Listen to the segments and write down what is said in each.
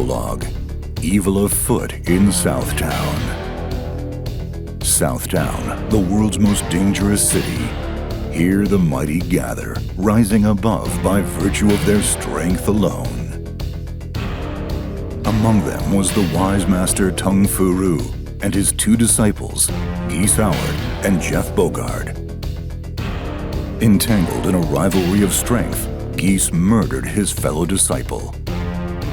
Prologue. Evil afoot in Southtown. Southtown, the world's most dangerous city. Here the mighty gather, rising above by virtue of their strength alone. Among them was the wise master Tung Fu and his two disciples, Geese Howard and Jeff Bogard. Entangled in a rivalry of strength, Geese murdered his fellow disciple,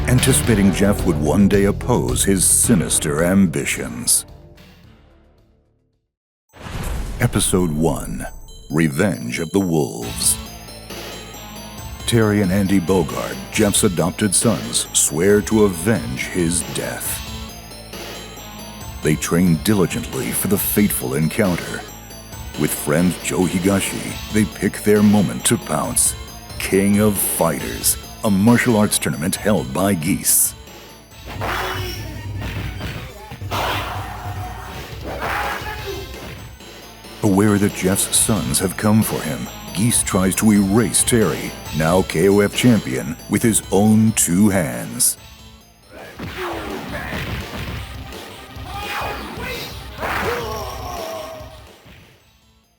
anticipating Jeff would one day oppose his sinister ambitions. Episode 1. Revenge of the Wolves. Terry and Andy Bogard, Jeff's adopted sons, swear to avenge his death. They train diligently for the fateful encounter. With friend Joe Higashi, they pick their moment to pounce. King of Fighters, a martial arts tournament held by Geese. Aware that Jeff's sons have come for him, Geese tries to erase Terry, now KOF champion, with his own two hands.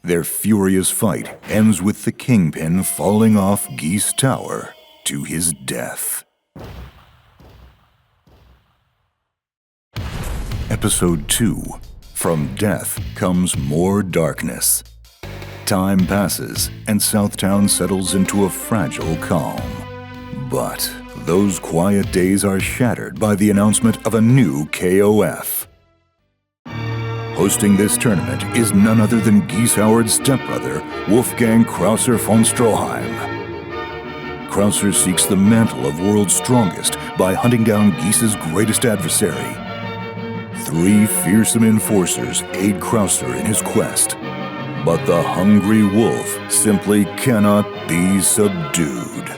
Their furious fight ends with the Kingpin falling off Geese Tower to his death. Episode 2. From death comes more darkness. Time passes, and Southtown settles into a fragile calm. But those quiet days are shattered by the announcement of a new KOF. Hosting this tournament is none other than Geese Howard's stepbrother, Wolfgang Krauser von Stroheim. Krauser seeks the mantle of world's strongest by hunting down Geese's greatest adversary. 3 fearsome enforcers aid Krauser in his quest, but the hungry wolf simply cannot be subdued.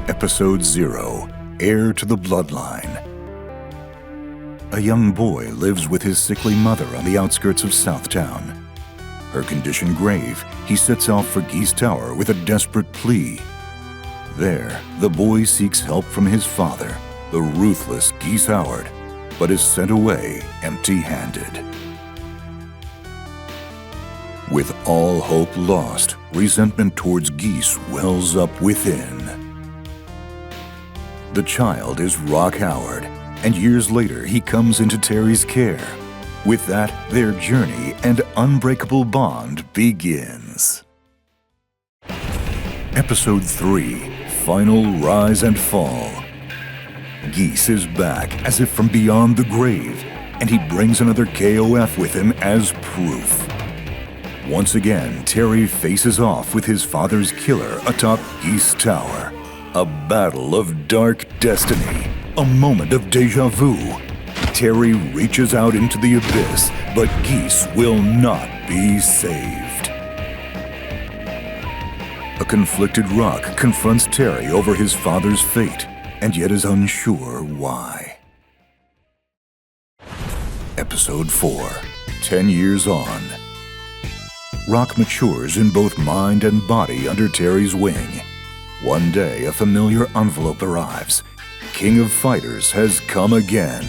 Episode 0. Heir to the Bloodline. A young boy lives with his sickly mother on the outskirts of Southtown. Her condition grave, he sets out for Geese Tower with a desperate plea. There, the boy seeks help from his father, the ruthless Geese Howard, but is sent away empty-handed. With all hope lost, resentment towards Geese wells up within. The child is Rock Howard, and years later he comes into Terry's care. With that, their journey and unbreakable bond begins. Episode 3. Final Rise and Fall. Geese is back as if from beyond the grave, and he brings another KOF with him as proof. Once again, Terry faces off with his father's killer atop Geese Tower. A battle of dark destiny, a moment of deja vu. Terry reaches out into the abyss, but Geese will not be saved. A conflicted Rock confronts Terry over his father's fate, and yet is unsure why. Episode 4. 10 years on. Rock matures in both mind and body under Terry's wing. One day, a familiar envelope arrives. King of Fighters has come again.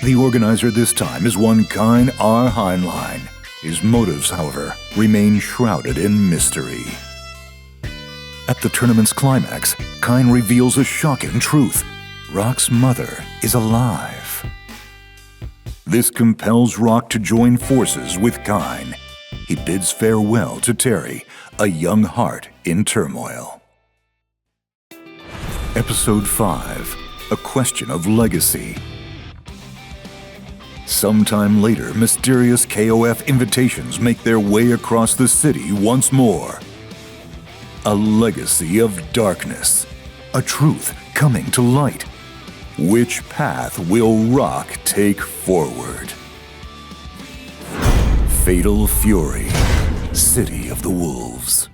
The organizer this time is one Kine R. Heinlein. His motives, however, remain shrouded in mystery. At the tournament's climax, Kine reveals a shocking truth. Rock's mother is alive. This compels Rock to join forces with Kine. He bids farewell to Terry, a young heart in turmoil. Episode 5. A Question of Legacy. Sometime later, mysterious KOF invitations make their way across the city once more. A legacy of darkness. A truth coming to light. Which path will Rock take forward? Fatal Fury. City of the Wolves.